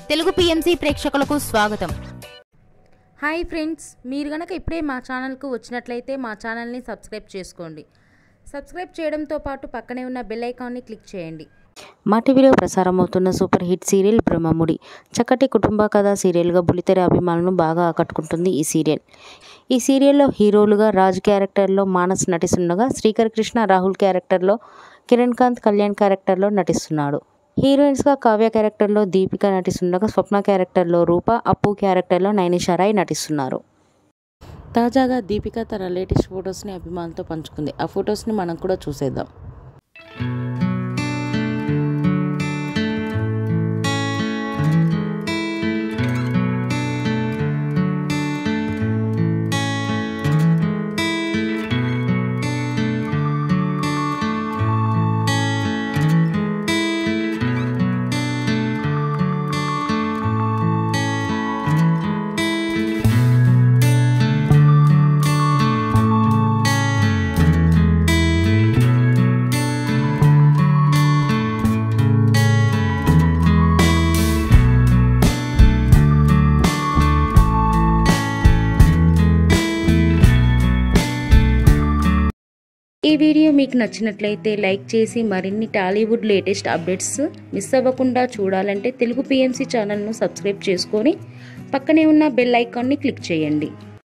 Telugu PMC ప్రేక్షకులకు స్వాగతం. Hi friends, మీరు గనక ఇప్పుడే మా ఛానల్కు వచ్చినట్లయితే మా ఛానల్ని సబ్స్క్రైబ్ చేసుకోండి. సబ్స్క్రైబ్ చేయడంతో పాటు పక్కనే ఉన్న బెల్ ఐకాన్ని క్లిక్ చేయండి. మా టీవీలో ప్రసారమవుతున్న సూపర్ హిట్ సీరియల్ బ్రహ్మముడి చక్కటి కుటుంబ కథా సీరియల్గా బుల్లితెర అభిమానులను బాగా ఆకట్టుకుంటుంది ఈ సీరియల్. ఈ సీరియల్లో హీరోలుగా రాజ్ క్యారెక్టర్లో మానస్ నటిస్తుండగా, శ్రీకర్ కృష్ణ రాహుల్ క్యారెక్టర్లో, కిరణ్ కాంత్ కళ్యాణ్ క్యారెక్టర్లో నటిస్తున్నాడు. హీరోయిన్స్గా కావ్య క్యారెక్టర్లో దీపిక నటిస్తుండగా, స్వప్న క్యారెక్టర్లో రూప, అప్పు క్యారెక్టర్లో నైనిషా రాయ్ నటిస్తున్నారు. తాజాగా దీపిక తన లేటెస్ట్ ఫొటోస్ని అభిమానులతో పంచుకుంది. ఆ ఫొటోస్ని మనం కూడా చూసేద్దాం. ఈ వీడియో మీకు నచ్చినట్లయితే లైక్ చేసి మరిన్ని టాలీవుడ్ లేటెస్ట్ అప్డేట్స్ మిస్ అవ్వకుండా చూడాలంటే తెలుగు పిఎంసి ఛానల్ను సబ్స్క్రైబ్ చేసుకొని పక్కనే ఉన్న బెల్ ఐకాన్ని క్లిక్ చేయండి.